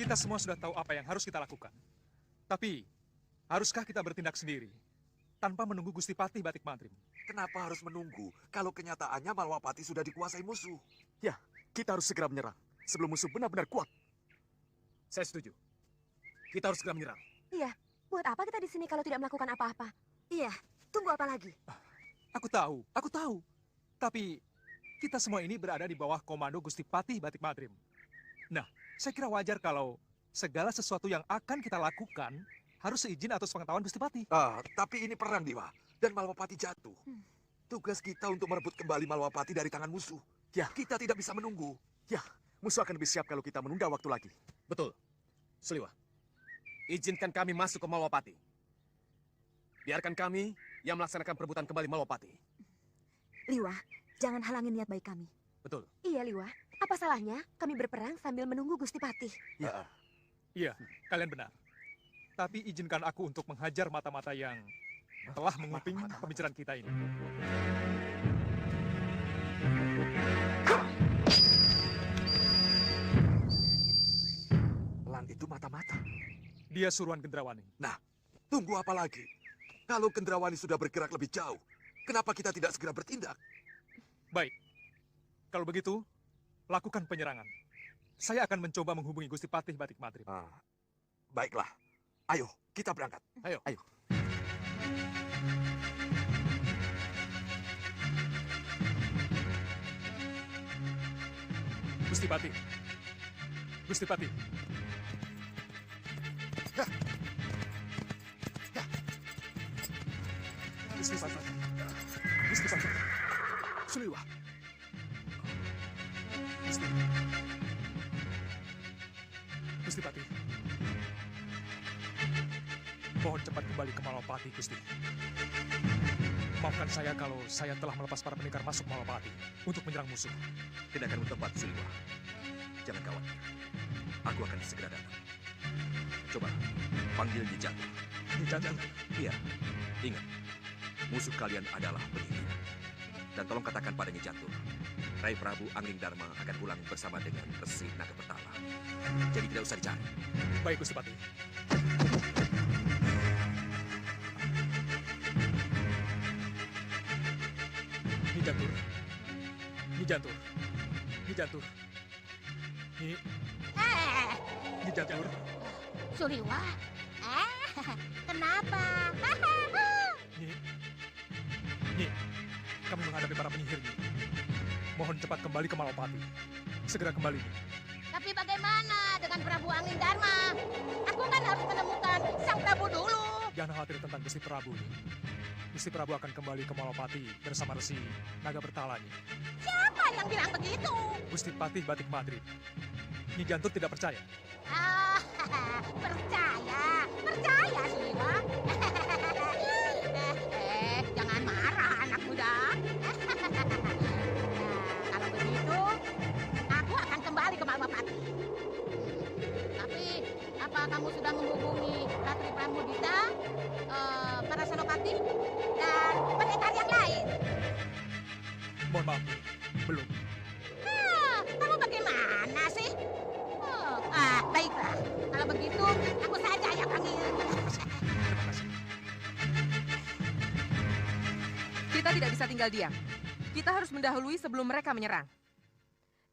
Kita semua sudah tahu apa yang harus kita lakukan. Tapi, haruskah kita bertindak sendiri, tanpa menunggu Gusti Patih Batik Mantrim? Kenapa harus menunggu kalau kenyataannya Malwapati sudah dikuasai musuh? Ya, kita harus segera menyerang sebelum musuh benar-benar kuat. Saya setuju. Kita harus segera menyerang. Iya, buat apa kita di sini kalau tidak melakukan apa-apa? Iya, tunggu apa lagi? Aku tahu. Tapi, kita semua ini berada di bawah komando Gusti Patih Batik Mantrim. Nah, saya kira wajar kalau segala sesuatu yang akan kita lakukan harus seizin atau sepengetahuan Gusti Patih. Tapi ini perang, Dewa. Dan Malwapati jatuh. Tugas kita untuk merebut kembali Malwapati dari tangan musuh. Ya, kita tidak bisa menunggu. Ya, musuh akan lebih siap kalau kita menunda waktu lagi. Betul. Suliwa, izinkan kami masuk ke Malwapati. Biarkan kami yang melaksanakan perebutan kembali Malwapati. Liwa, jangan halangin niat baik kami. Betul. Iya, Liwa. Apa salahnya kami berperang sambil menunggu Gusti Patih? Iya, kalian benar. Tapi izinkan aku untuk menghajar mata-mata yang telah menguping pembicaraan kita ini. Pelang itu mata-mata. Dia suruhan Gendrawani. Nah, tunggu apa lagi? Kalau Gendrawani sudah bergerak lebih jauh, kenapa kita tidak segera bertindak? Baik. Kalau begitu, lakukan penyerangan. Saya akan mencoba menghubungi Gusti Patih Batik Mantrim. Baiklah. Ayo, kita berangkat. Ayo. Gusti Patih. Gusti Patih. Gusti Patih. Gusti Patih. Suliwa. Gusti Patih. Mohon cepat kembali ke Malawapati, Gusti. Maafkan saya kalau saya telah melepas para pendekar masuk Malawapati untuk menyerang musuh. Tindakanmu tepat, Suliwa. Jangan khawatir. Aku akan segera datang. Coba, panggil Nyi Jatuh. Nyi Jatuh. Iya, ingat. Musuh kalian adalah penyihir. Dan tolong katakan pada Nyi Jatuh, Rai Prabu Angling Dharma akan pulang bersama dengan Resi Naga Bertala. Jadi tidak usah dicari. Baik, Gusti Patih. Nyi Jantur. Nyi Jantur. Nyi Jantur. Nyi Jantur. Suliwa. Kenapa? Nyi, kami menghadapi para penyihir, Nyi. Mohon cepat kembali ke Malawapati. Segera kembali, Nyi. Tapi bagaimana dengan Prabu Angin Dharma? Aku kan harus menemukan Sang Prabu dulu. Jangan khawatir tentang Gusti Prabu, Nyi. Gusti Prabu akan kembali ke Malawapati bersama Resi Naga Bertala, Nyi. Siapa yang bilang begitu? Gusti Patih Batik Madrid. Nyi Jantur tidak percaya. Percaya. Percaya, Suliwa. Jangan marah, anak muda. Kalau begitu, aku akan kembali ke Malawapati. Tapi, apa kamu sudah menghubungi Ratri Pramudita, para senopati, dan pendekar yang lain? Mohon maaf, Nyi. Belum. Kamu bagaimana sih? Baiklah. Kalau begitu, aku saja yang panggil. Terima kasih. Kita tidak bisa tinggal diam. Kita harus mendahului sebelum mereka menyerang.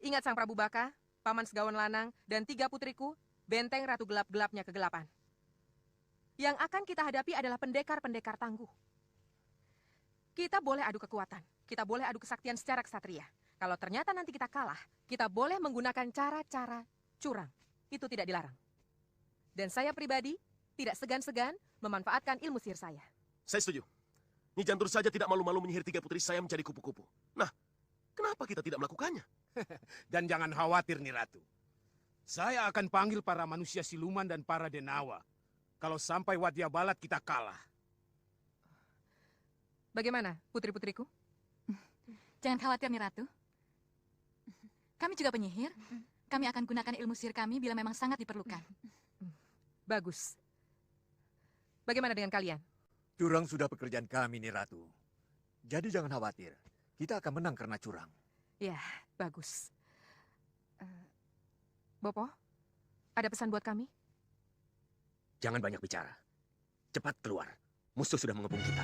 Ingat Sang Prabu Baka, Paman Segawan Lanang, dan 3 putriku, benteng Ratu Gelap-gelapnya kegelapan. Yang akan kita hadapi adalah pendekar-pendekar tangguh. Kita boleh adu kekuatan, kita boleh adu kesaktian secara kesatria. Kalau ternyata nanti kita kalah, kita boleh menggunakan cara-cara curang. Itu tidak dilarang. Dan saya pribadi tidak segan-segan memanfaatkan ilmu sihir saya. Saya setuju. Nyi Jantur saja tidak malu-malu menyihir 3 putri saya menjadi kupu-kupu. Nah, kenapa kita tidak melakukannya? Dan jangan khawatir, Nih Ratu. Saya akan panggil para manusia siluman dan para denawa. Kalau sampai Wadya Balat kita kalah. Bagaimana, putri-putriku? Jangan khawatir, Nih Ratu. Kami juga penyihir. Kami akan gunakan ilmu sihir kami bila memang sangat diperlukan. Bagus. Bagaimana dengan kalian? Curang sudah pekerjaan kami, Nih Ratu. Jadi jangan khawatir. Kita akan menang karena curang. Ya, bagus. Bopo, ada pesan buat kami? Jangan banyak bicara. Cepat keluar. Musuh sudah mengepung kita.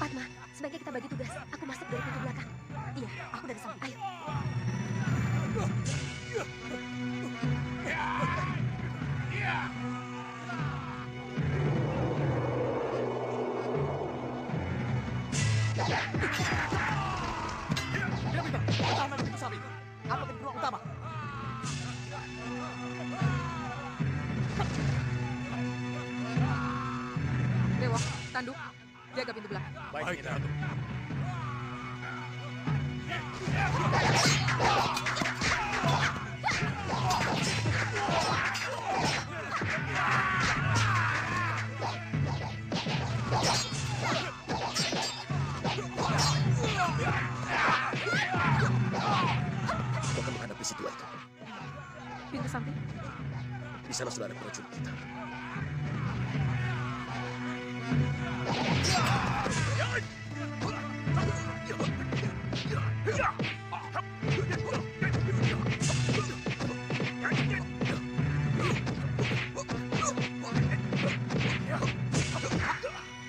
Padma, sebaiknya kita bagi tugas. Aku masuk dari pintu belakang. Iya, aku dari samping. Ayo. Apa kedua utama? Dewa, tanduk, jaga pintu belakang. Baik, Nih Ratu. Kau akan menghadapi situasi itu. Pintu samping. Di sana sudah ada prajurit kita.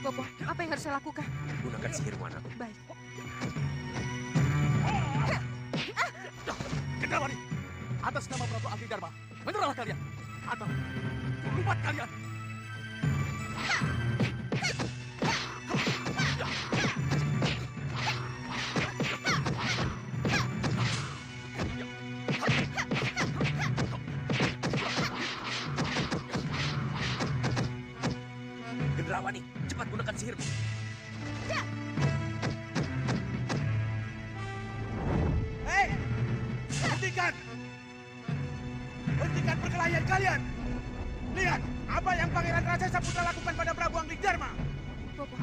Bopo, apa yang harus saya lakukan? Gunakan sihirmu, anak. Baik. Gendrawani, atas nama Prabu Angling Darma, menyerahlah kalian. Atau lupat kalian. Gendrawani, cepat gunakan sihirmu. Hei! Hentikan! Hentikan perkelahian kalian! Lihat apa yang Pangeran Raja Saputra lakukan pada Prabu Angling Darma! Bopo,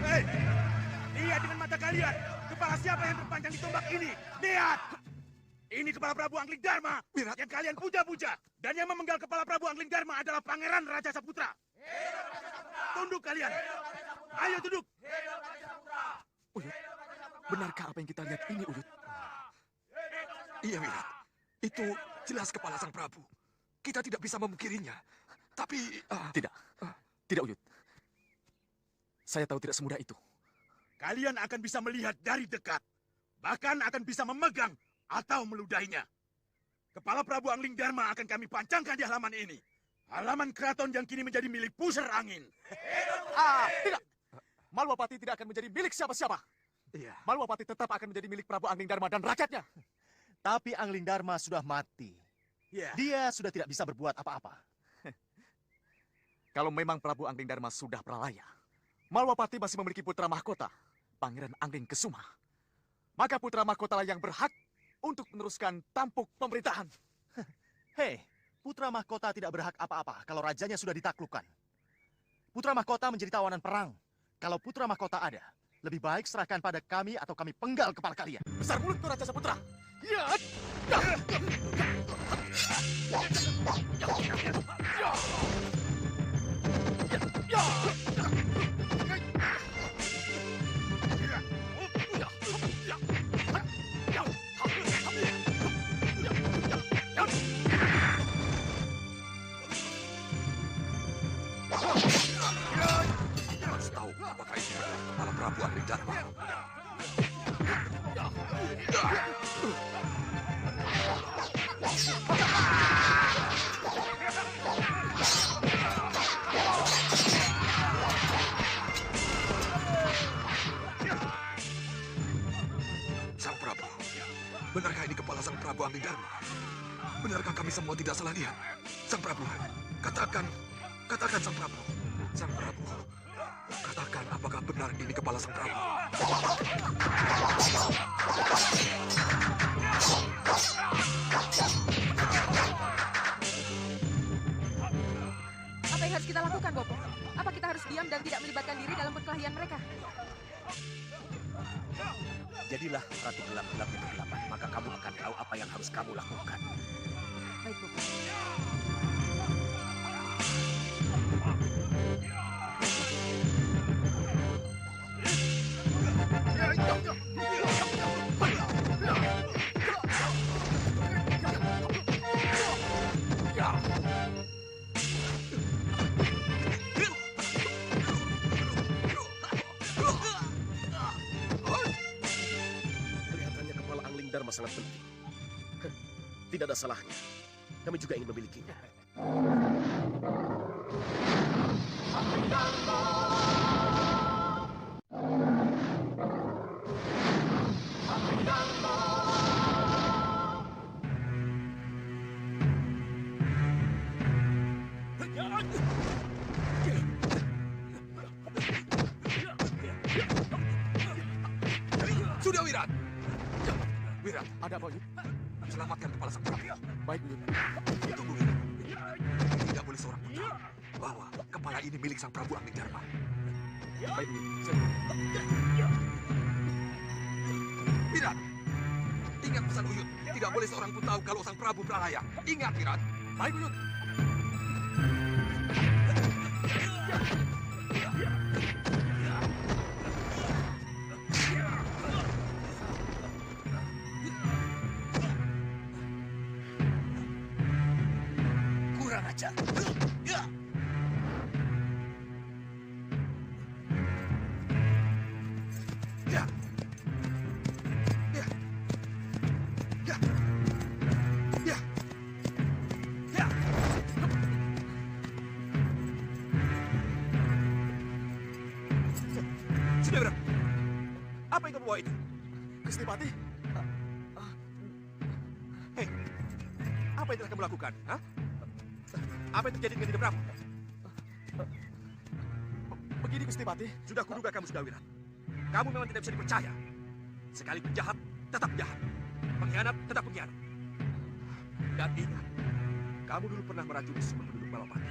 Hei! Lihat dengan mata kalian! Kepala siapa yang terpanjang di tombak ini? Lihat! Ini kepala Prabu Angling Darma yang kalian puja-puja. Dan yang memenggal kepala Prabu Angling Darma adalah Pangeran Raja Saputra. Tunduk kalian! Ayo tunduk! Uyut, benarkah apa yang kita lihat ini, Uyut? Iya, Wirat. Itu jelas kepala sang Prabu. Kita tidak bisa memungkirinya. Tapi... Tidak, Uyut. Saya tahu tidak semudah itu. Kalian akan bisa melihat dari dekat. Bahkan akan bisa memegang atau meludahinya. Kepala Prabu Angling Darma akan kami pancangkan di halaman ini. Halaman keraton yang kini menjadi milik pusar angin. Tidak! Malwapati tidak akan menjadi milik siapa-siapa. Iya. Malwapati tetap akan menjadi milik Prabu Angling Darma dan rakyatnya. Tapi Angling Darma sudah mati. Ya. Dia sudah tidak bisa berbuat apa-apa. Kalau memang Prabu Angling Darma sudah pralaya, Malwapati masih memiliki putra mahkota, Pangeran Angling Kesuma. Maka putra mahkota yang berhak untuk meneruskan tampuk pemerintahan. Hei, putra mahkota tidak berhak apa-apa kalau rajanya sudah ditaklukkan. Putra mahkota menjadi tawanan perang. Kalau putra mahkota ada, lebih baik serahkan pada kami atau kami penggal kepala kalian. Besar mulut kau Raja Saputra. Ya. Harus tahu apakah ini adalah kepala Prabu Angling Darma. Sang Prabu, benarkah ini kepala Sang Prabu Angling Darma? Benarkah kami semua tidak salah lihat? Sang Prabu, katakan Sang Prabu. Sang Prabu, katakan apakah benar ini kepala Sang Prabu? apa yang harus kita lakukan, Bopo? Apa kita harus diam dan tidak melibatkan diri dalam perkelahian mereka? Jadilah ratu gelap-gelap yang kegelapan, maka kamu akan tahu apa yang harus kamu lakukan. Baik, Bopo. Kelihatannya kepala Angling Darma sangat penting. Tidak ada salahnya. Kami juga ingin memilikinya. Sudah, Wirat. Wirat, Ada apa, Uyut? selamatkan kepala Sang Prabu. Baik, Uyut. Tunggu, Wirat. Tidak boleh seorang pun tahu bahwa kepala ini milik Sang Prabu Angling Darma. Baik, Buyut. Wirat, ingat pesan Uyut. Tidak boleh seorang pun tahu kalau Sang Prabu Pralaya. Ingat, Wirat. Baik, Buyut. Kurang ajar. Ya. Ya. Ya. Ya. Ya. Sudah, Wirat. Apa yang kamu bawa itu? Gusti Pati, Hei, apa yang telah kamu lakukan? Hah? Apa yang terjadi dengan Dinda Prabu? begini Gusti Pati. Sudah kuduga kamu sudah Wirat. Kamu memang tidak bisa dipercaya. Sekali penjahat, tetap jahat. Pengkhianat, tetap pengkhianat. Dan ingat, kamu dulu pernah meracuni semua penduduk Balapati.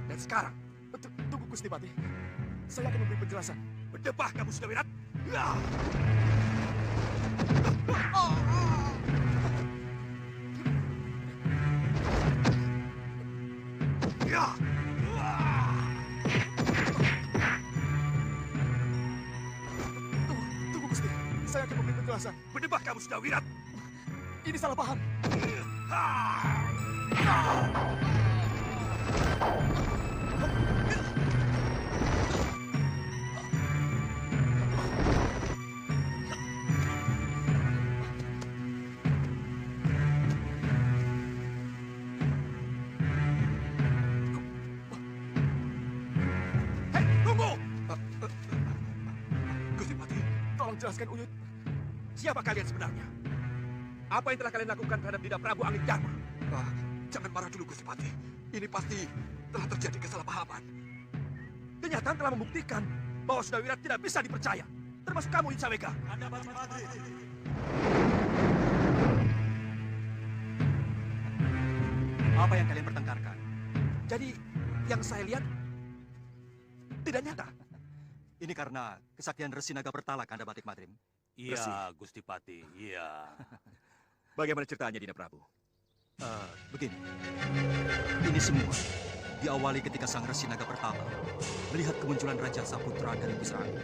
Dan sekarang, Tunggu Gusti Pati. Saya akan memberi penjelasan. berdebah kamu sudah Wirat. Ya. Ya. Tunggu Gusti. Saya akan memberi penjelasan. Berdebah kamu sudah Wirat. Ini salah paham. Hei, tunggu! Gusti Pati, Tolong jelaskan Uyut. siapa kalian sebenarnya? Apa yang telah kalian lakukan terhadap Dinda Prabu Angling Dharma? Jangan marah dulu, Gusti Pati. Ini pasti telah terjadi kesalahpahaman. Kenyataan telah membuktikan bahwa Sudah Wirat tidak bisa dipercaya. Termasuk kamu, Insawega. Anda Bati Padri. Apa yang kalian pertengkarkan? Jadi, yang saya lihat tidak nyata. Ini karena kesaktian Resi Naga Bertala, Kanda Batik Madrim. Iya, Gusti Pati. Iya. Bagaimana ceritanya, Dinda Prabu? Begini, ini semua diawali ketika Sang Resi Naga Pertama melihat kemunculan Raja Saputra dari Pusra Angin.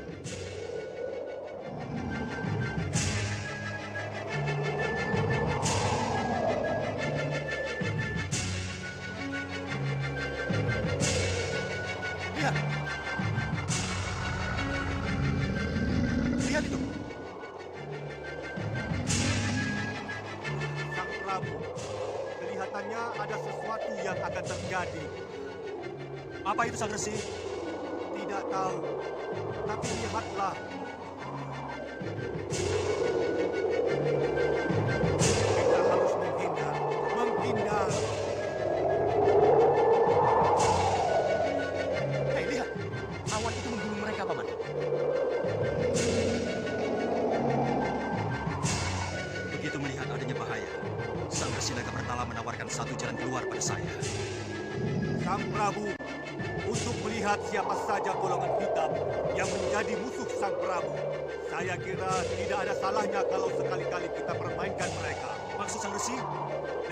Lihat. Lihat itu. Sang Prabu, kelihatannya ada sesuatu yang akan terjadi. Apa itu, Sang Resi? Tidak tahu, tapi lihatlah. Kita harus menghindar, menghindar. Hei, lihat. Awan itu membunuh mereka, Paman. Begitu melihat adanya bahaya, Sang Resi Naga Pertala menawarkan satu jalan keluar pada saya. Sang Prabu, untuk melihat siapa saja golongan hitam yang menjadi musuh Sang Prabu, saya kira tidak ada salahnya kalau sekali-kali kita permainkan mereka. Maksud Sang Resi?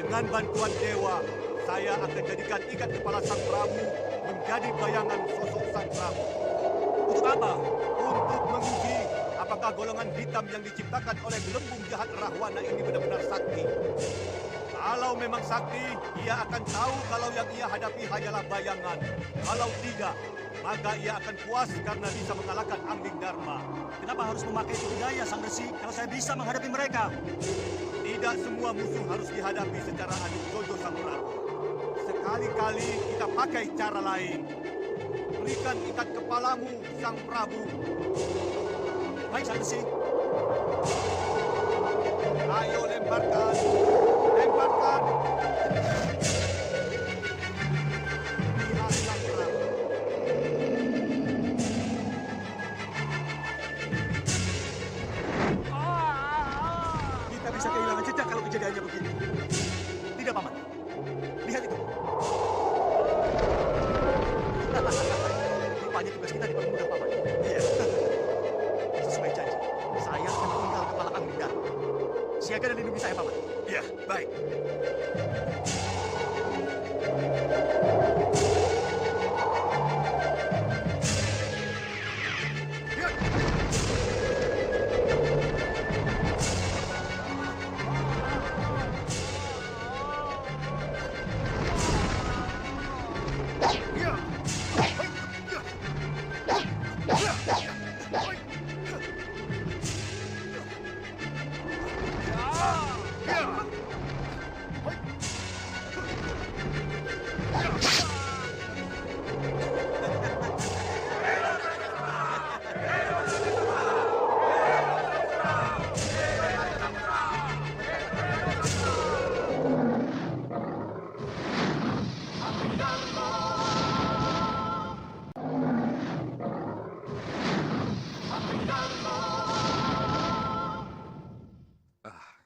Dengan bantuan dewa, saya akan jadikan ikat kepala Sang Prabu menjadi bayangan sosok Sang Prabu. Untuk apa? Untuk menguji apakah golongan hitam yang diciptakan oleh gelembung jahat Rahwana ini benar-benar sakti. Kalau memang sakti, ia akan tahu kalau yang ia hadapi hanyalah bayangan. Kalau tidak, maka ia akan puas karena bisa mengalahkan Angling Dharma. Kenapa harus memakai itu daya, Sang Resi, kalau saya bisa menghadapi mereka? Tidak semua musuh harus dihadapi secara adu jojo Sang Prabu. Sekali-kali kita pakai cara lain. Berikan ikat kepalamu, Sang Prabu. Baik, Sang Resi. Ayo lemparkan. Lemparkan. Lihat Sang Prabu. Kita bisa kehilangan jejak kalau kejadiannya begini. Tidak, Paman. Lihat itu. Rupanya tugas kita dipermudah, Paman. jaga dan lindungi saya, Paman. Iya, baik.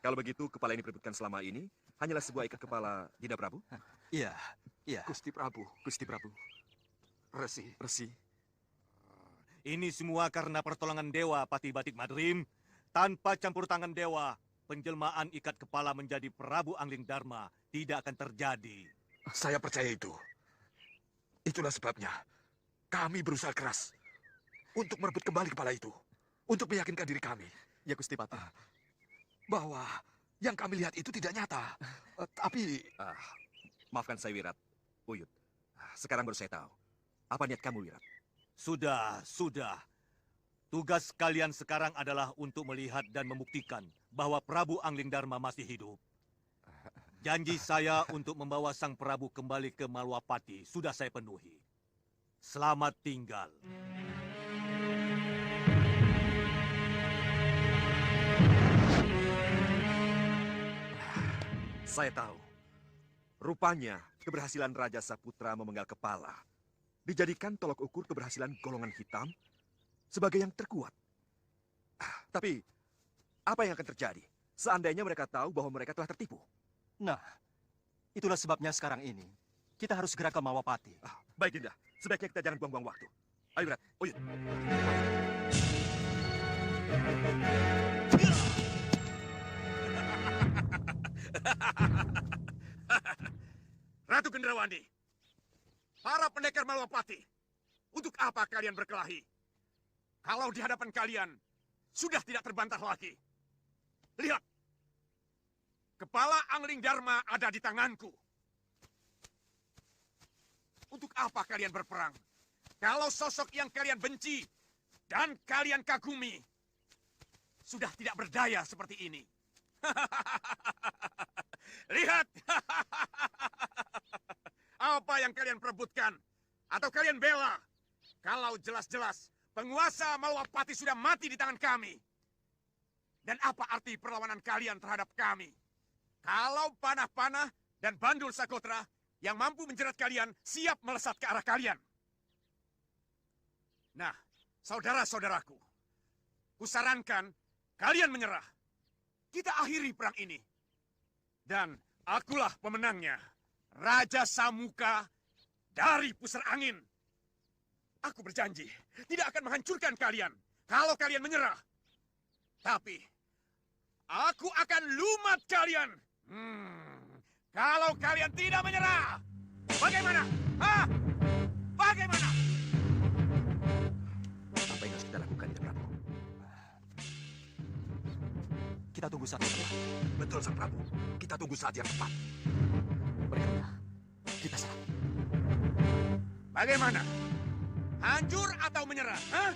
Kalau begitu, kepala yang diperebutkan selama ini hanyalah sebuah ikat kepala Dinda Prabu? Iya, iya. Gusti Prabu. Gusti Prabu. Resi. Resi. Ini semua karena pertolongan Dewa Patih Batik Madrim. Tanpa campur tangan Dewa, penjelmaan ikat kepala menjadi Prabu Angling Dharma tidak akan terjadi. Saya percaya itu. Itulah sebabnya kami berusaha keras untuk merebut kembali kepala itu. Untuk meyakinkan diri kami. Ya, Gusti Patih. Bahwa yang kami lihat itu tidak nyata. Tapi... Maafkan saya, Wirat. Uyut. Sekarang baru saya tahu. Apa niat kamu, Wirat? Sudah. Tugas kalian sekarang adalah untuk melihat dan membuktikan bahwa Prabu Angling Dharma masih hidup. Janji saya untuk membawa Sang Prabu kembali ke Malwapati sudah saya penuhi. Selamat tinggal. Saya tahu. Rupanya keberhasilan Raja Saputra memenggal kepala dijadikan tolok ukur keberhasilan golongan hitam sebagai yang terkuat. Tapi apa yang akan terjadi seandainya mereka tahu bahwa mereka telah tertipu? Nah, itulah sebabnya sekarang ini kita harus segera ke Malwapati. Baik, Dinda. Sebaiknya kita jangan buang-buang waktu. Ayo, Wirat. Uyut. Ratu Gendrawani, para pendekar Malwapati, untuk apa kalian berkelahi? Kalau di hadapan kalian sudah tidak terbantah lagi. Lihat, kepala Angling Dharma ada di tanganku. Untuk apa kalian berperang? Kalau sosok yang kalian benci dan kalian kagumi sudah tidak berdaya seperti ini. Lihat, apa yang kalian perebutkan atau kalian bela? Kalau jelas-jelas penguasa Malwapati sudah mati di tangan kami. Dan apa arti perlawanan kalian terhadap kami? Kalau panah-panah dan bandul Sakotra yang mampu menjerat kalian siap melesat ke arah kalian. Nah, saudara-saudaraku, kusarankan kalian menyerah. Kita akhiri perang ini. Dan akulah pemenangnya, Raja Samuka dari Pusar Angin. Aku berjanji tidak akan menghancurkan kalian kalau kalian menyerah. Tapi aku akan lumat kalian. Kalau kalian tidak menyerah, bagaimana? Hah? Bagaimana? Apa yang harus kita lakukan, Dinda Prabu? Kita tunggu saat yang tepat. Betul, Sang Prabu. Kita tunggu saat yang tepat. Berikutnya, kita serang. Bagaimana? Hancur atau menyerah? Hah?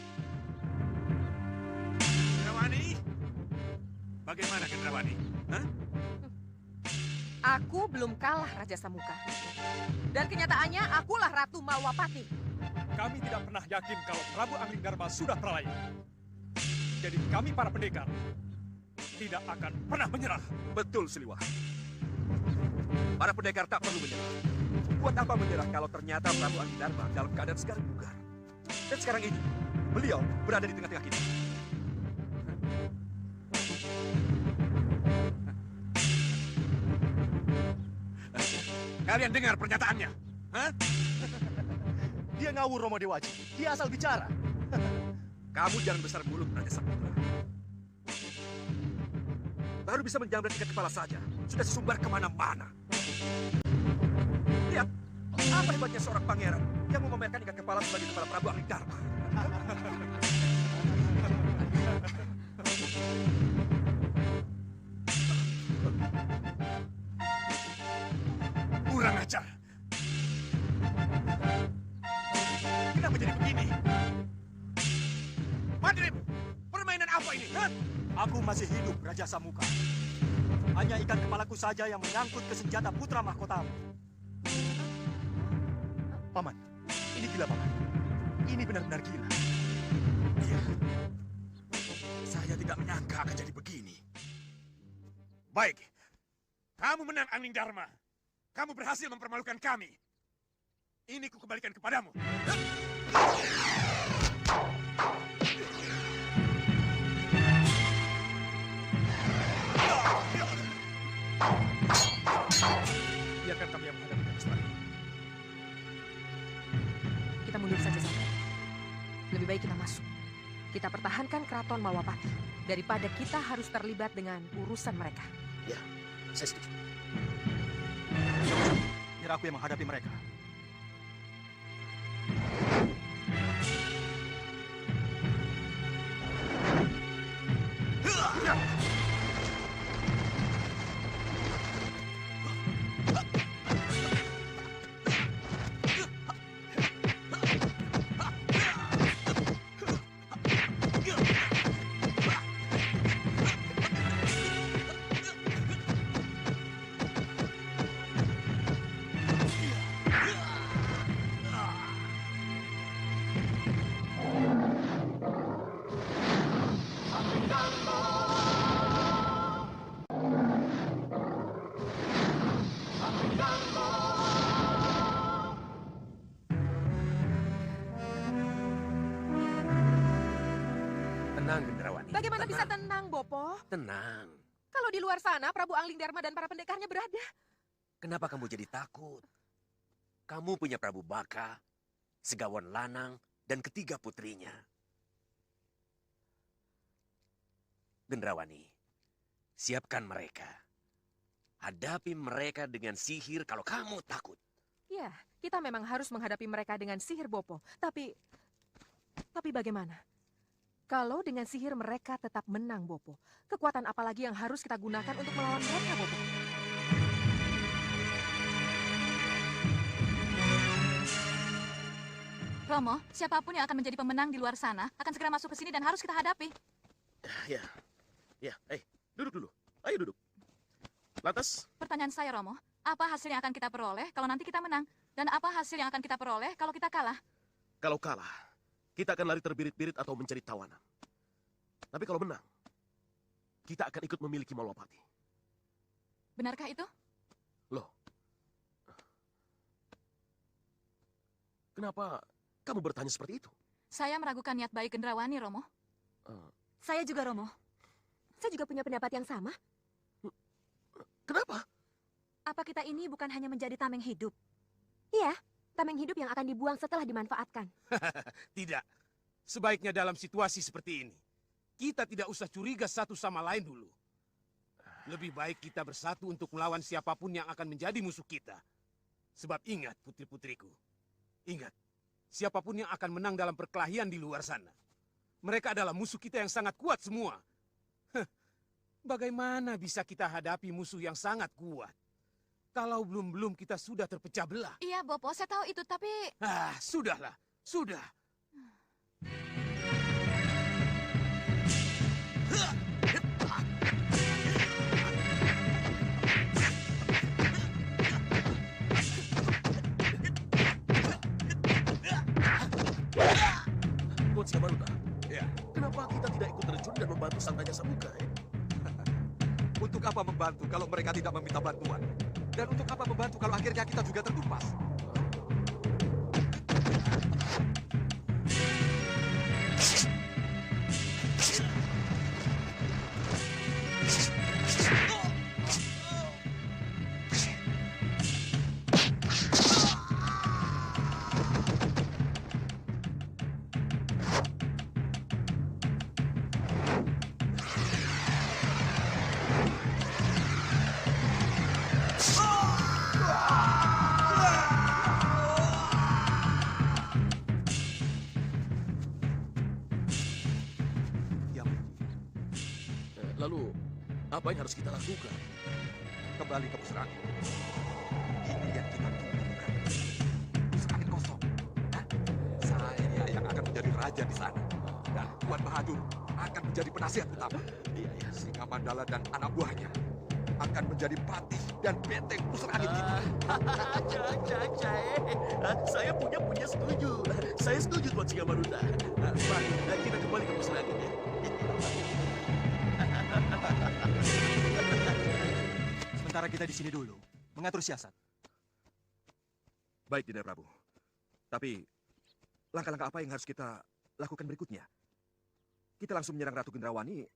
Gendrawani? Bagaimana, Gendrawani? Hah? Aku belum kalah, Raja Samuka. Dan kenyataannya, akulah Ratu Malwapati. Kami tidak pernah yakin kalau Prabu Angling Dharma sudah terlaya. Jadi kami para pendekar tidak akan pernah menyerah. Betul, Siliwangi. Para pendekar tak perlu menyerah. Buat apa menyerah kalau ternyata Prabu Angling Dharma dalam keadaan segar bugar? Dan sekarang ini, beliau berada di tengah-tengah kita. Kalian dengar pernyataannya? Hah? Dia ngawur, Romo Dewaji. Dia asal bicara. Kamu jangan besar mulut, Raja Saputra. baru bisa menjamret ikat kepala saja. Sudah sumbar kemana-mana. Lihat, apa hebatnya seorang pangeran yang mau memamerkan ikat kepala sebagai kepala Prabu Anglingdarma. Kurang ajar. Kenapa jadi begini? Madrim, permainan apa ini? Hah? Aku masih hidup, Raja Samuka. Hanya ikat kepalaku saja yang menyangkut ke senjata putra mahkotamu. Paman, ini gila, Paman. Ini benar-benar gila. Iya. Saya tidak menyangka akan jadi begini. Baik. Kamu menang, Anglingdarma. Kamu berhasil mempermalukan kami. Ini kukembalikan kepadamu. Biarkan kami yang menghadapi Kandaswari. Kita mundur saja, Sandra. Lebih baik kita masuk. Kita pertahankan keraton Malwapati daripada kita harus terlibat dengan urusan mereka. Ya, saya setuju. Biar aku yang menghadapi mereka. Tenang, Gendrawani. Bagaimana bisa tenang, Bopo? Tenang. Kalau di luar sana, Prabu Anglingdarma dan para pendekarnya berada. Kenapa kamu jadi takut? Kamu punya Prabu Baka, Segawan Lanang, dan ketiga putrinya. Gendrawani, siapkan mereka. Hadapi mereka dengan sihir kalau kamu takut. Ya, kita memang harus menghadapi mereka dengan sihir, Bopo. Tapi bagaimana? Kalau dengan sihir mereka tetap menang, Bopo. Kekuatan apa lagi yang harus kita gunakan untuk melawan mereka, Bopo? Romo, siapapun yang akan menjadi pemenang di luar sana akan segera masuk ke sini dan harus kita hadapi. Ya, duduk dulu. Ayo duduk. Lantas, Pertanyaan saya, Romo, apa hasil yang akan kita peroleh kalau nanti kita menang? Dan apa hasil yang akan kita peroleh kalau kita kalah? kalau kalah, kita akan lari terbirit-birit atau mencari tawanan. Tapi kalau menang, kita akan ikut memiliki Malwapati. Benarkah itu? Loh, kenapa kamu bertanya seperti itu? Saya meragukan niat baik Gendrawani, Romo. Saya juga, Romo. Saya juga punya pendapat yang sama. Kenapa? Apa kita ini bukan hanya menjadi tameng hidup? Iya, tameng hidup yang akan dibuang setelah dimanfaatkan. Tidak. Sebaiknya dalam situasi seperti ini, kita tidak usah curiga satu sama lain dulu. Lebih baik kita bersatu untuk melawan siapapun yang akan menjadi musuh kita. Sebab ingat, putri-putriku. Ingat, siapapun yang akan menang dalam perkelahian di luar sana. Mereka adalah musuh kita yang sangat kuat semua. Bagaimana bisa kita hadapi musuh yang sangat kuat? Kalau belum kita sudah terpecah belah. Iya, Bopo, saya tahu itu, tapi... Sudahlah, sudah. Tuan Singamaruta, kenapa kita tidak ikut terjun dan membantu sang Raja Samuka? Untuk apa membantu kalau mereka tidak meminta bantuan? Dan untuk apa membantu kalau akhirnya kita juga tertumpas? Lalu, apa yang harus kita lakukan? Kembali ke pusat angin. Ini yang kita tunggu, bukan? Pusat angin kosong. Hah? Saya yang akan menjadi raja di sana. Dan Tuan Bahadur akan menjadi penasihat utama. Singa Mandala dan anak buahnya akan menjadi patih dan benteng pusat angin kita. Saya punya setuju. Saya setuju Tuan Singa Marunda. Mari kita kembali ke pusat angin ya. Sementara kita di sini dulu, mengatur siasat. Baik, Dinda Prabu. Tapi, langkah-langkah apa yang harus kita lakukan berikutnya? Kita langsung menyerang Ratu Gendrawani,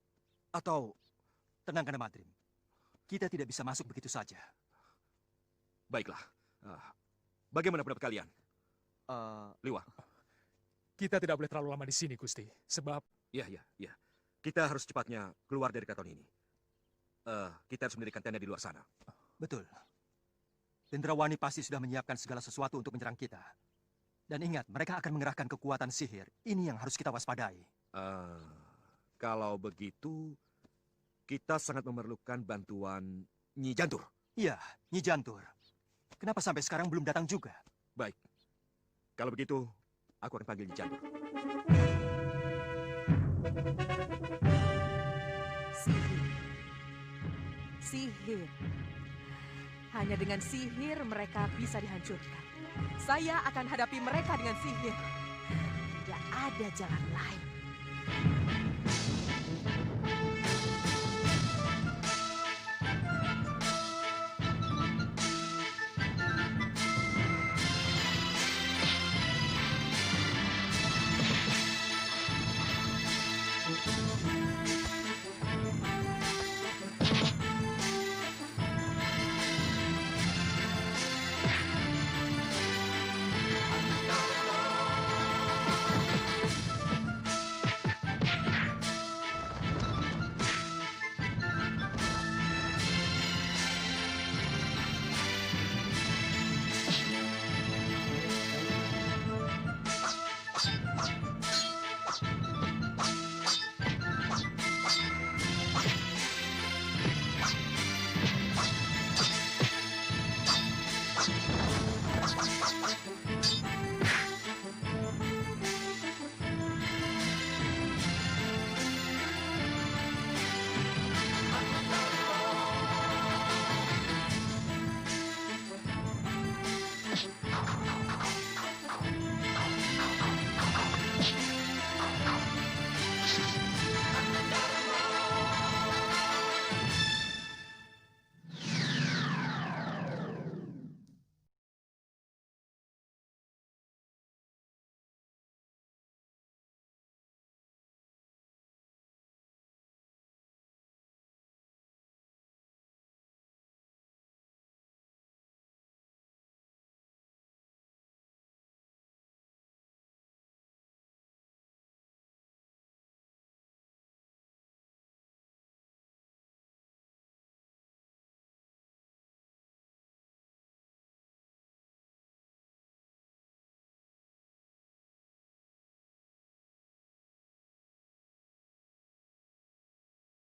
atau tenang Kanda Madrim. Kita tidak bisa masuk begitu saja. Baiklah. Bagaimana pendapat kalian? Liwa. Kita tidak boleh terlalu lama di sini, Gusti. Sebab... Iya. Kita harus cepatnya keluar dari keraton ini. Kita harus mendirikan tenda di luar sana. Betul. Gendrawani pasti sudah menyiapkan segala sesuatu untuk menyerang kita. Dan ingat, mereka akan mengerahkan kekuatan sihir. Ini yang harus kita waspadai. Kalau begitu, kita sangat memerlukan bantuan Nyi Jantur. Iya, Nyi Jantur. Kenapa sampai sekarang belum datang juga? Baik. Kalau begitu, aku akan panggil Nyi Jantur. Sihir. Hanya dengan sihir mereka bisa dihancurkan. Saya akan hadapi mereka dengan sihir. Tidak ada jalan lain.